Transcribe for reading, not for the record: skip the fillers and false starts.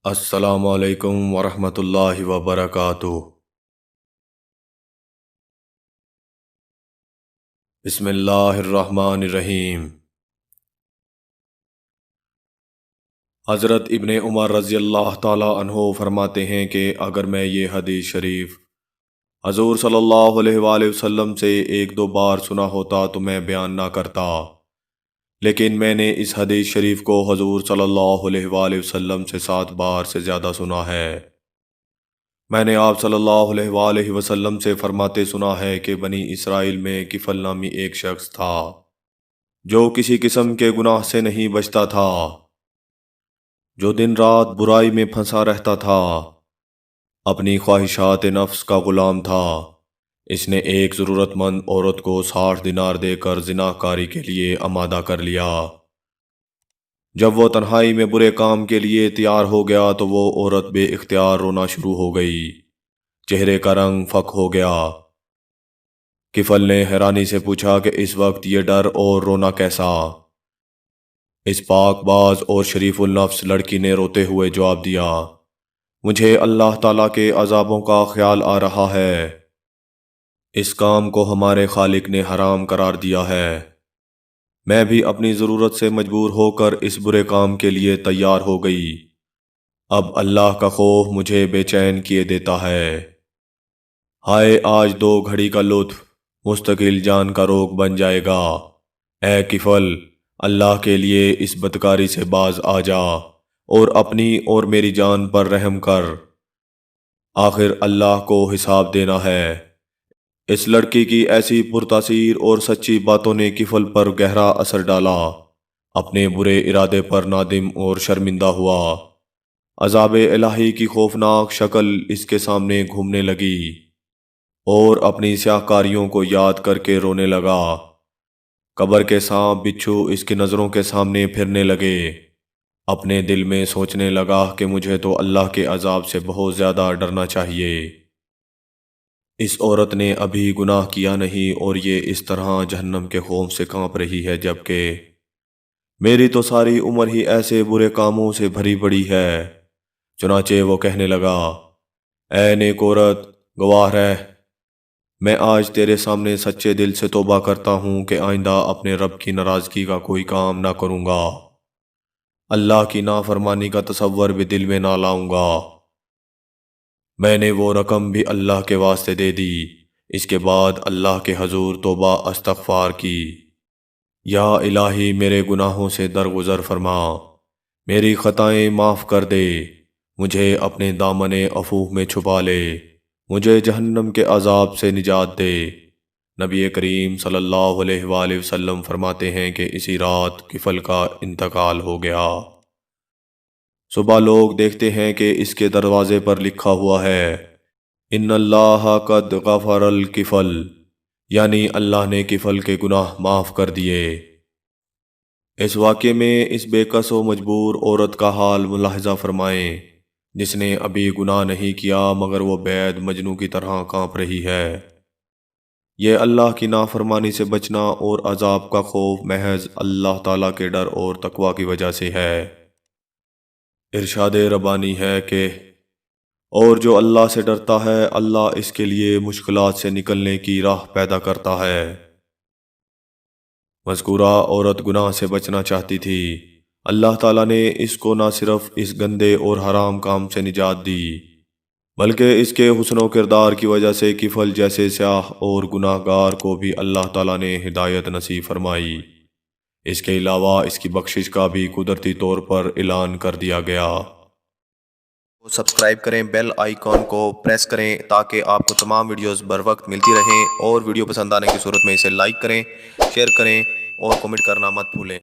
السلام علیکم ورحمۃ اللہ وبرکاتہ۔ بسم اللہ الرحمن الرحیم۔ حضرت ابن عمر رضی اللہ تعالی عنہ فرماتے ہیں کہ اگر میں یہ حدیث شریف حضور صلی اللہ علیہ وآلہ وسلم سے ایک دو بار سنا ہوتا تو میں بیان نہ کرتا، لیکن میں نے اس حدیث شریف کو حضور صلی اللہ علیہ وآلہ وسلم سے 7 بار سے زیادہ سنا ہے۔ میں نے آپ صلی اللہ علیہ وآلہ وسلم سے فرماتے سنا ہے کہ بنی اسرائیل میں کفل نامی ایک شخص تھا جو کسی قسم کے گناہ سے نہیں بچتا تھا، جو دن رات برائی میں پھنسا رہتا تھا، اپنی خواہشات نفس کا غلام تھا۔ اس نے ایک ضرورت مند عورت کو 60 دینار دے کر زنا کاری کے لیے آمادہ کر لیا۔ جب وہ تنہائی میں برے کام کے لیے تیار ہو گیا تو وہ عورت بے اختیار رونا شروع ہو گئی، چہرے کا رنگ فک ہو گیا۔ کفل نے حیرانی سے پوچھا کہ اس وقت یہ ڈر اور رونا کیسا؟ اس پاک باز اور شریف النفس لڑکی نے روتے ہوئے جواب دیا، مجھے اللہ تعالیٰ کے عذابوں کا خیال آ رہا ہے۔ اس کام کو ہمارے خالق نے حرام قرار دیا ہے۔ میں بھی اپنی ضرورت سے مجبور ہو کر اس برے کام کے لیے تیار ہو گئی۔ اب اللہ کا خوف مجھے بے چین کیے دیتا ہے۔ ہائے آج 2 گھڑی کا لطف مستقل جان کا روگ بن جائے گا۔ اے کفل، اللہ کے لیے اس بدکاری سے باز آ جا اور اپنی اور میری جان پر رحم کر، آخر اللہ کو حساب دینا ہے۔ اس لڑکی کی ایسی پرتاثیر اور سچی باتوں نے کفل پر گہرا اثر ڈالا۔ اپنے برے ارادے پر نادم اور شرمندہ ہوا۔ عذاب الہی کی خوفناک شکل اس کے سامنے گھومنے لگی اور اپنی سیاہکاریوں کو یاد کر کے رونے لگا۔ قبر کے سانپ بچھو اس کی نظروں کے سامنے پھرنے لگے۔ اپنے دل میں سوچنے لگا کہ مجھے تو اللہ کے عذاب سے بہت زیادہ ڈرنا چاہیے۔ اس عورت نے ابھی گناہ کیا نہیں اور یہ اس طرح جہنم کے خوف سے کانپ رہی ہے، جبکہ میری تو ساری عمر ہی ایسے برے کاموں سے بھری پڑی ہے۔ چنانچہ وہ کہنے لگا، اے نیک عورت، گواہ رہ، میں آج تیرے سامنے سچے دل سے توبہ کرتا ہوں کہ آئندہ اپنے رب کی ناراضگی کا کوئی کام نہ کروں گا، اللہ کی نافرمانی کا تصور بھی دل میں نہ لاؤں گا۔ میں نے وہ رقم بھی اللہ کے واسطے دے دی۔ اس کے بعد اللہ کے حضور توبہ استغفار کی، یا الہی میرے گناہوں سے درگزر فرما، میری خطائیں معاف کر دے، مجھے اپنے دامن عفو میں چھپا لے، مجھے جہنم کے عذاب سے نجات دے۔ نبی کریم صلی اللہ علیہ وآلہ وسلم فرماتے ہیں کہ اسی رات کفل کا انتقال ہو گیا۔ صبح لوگ دیکھتے ہیں کہ اس کے دروازے پر لکھا ہوا ہے، ان اللہ قد غفر الکفل، یعنی اللہ نے کفل کے گناہ معاف کر دیے۔ اس واقعے میں اس بے کس و مجبور عورت کا حال ملاحظہ فرمائیں جس نے ابھی گناہ نہیں کیا مگر وہ بید مجنوں کی طرح کانپ رہی ہے۔ یہ اللہ کی نافرمانی سے بچنا اور عذاب کا خوف محض اللہ تعالیٰ کے ڈر اور تقوی کی وجہ سے ہے۔ ارشاد ربانی ہے کہ اور جو اللہ سے ڈرتا ہے اللہ اس کے لیے مشکلات سے نکلنے کی راہ پیدا کرتا ہے۔ مذکورہ عورت گناہ سے بچنا چاہتی تھی، اللہ تعالیٰ نے اس کو نہ صرف اس گندے اور حرام کام سے نجات دی بلکہ اس کے حسن و کردار کی وجہ سے کفل جیسے سیاہ اور گناہ گار کو بھی اللہ تعالیٰ نے ہدایت نصیب فرمائی۔ اس کے علاوہ اس کی بخشش کا بھی قدرتی طور پر اعلان کر دیا گیا۔ سبسکرائب کریں، بیل آئیکن کو پریس کریں تاکہ آپ کو تمام ویڈیوز بر وقت ملتی رہیں، اور ویڈیو پسند آنے کی صورت میں اسے لائک کریں، شیئر کریں اور کمنٹ کرنا مت بھولیں۔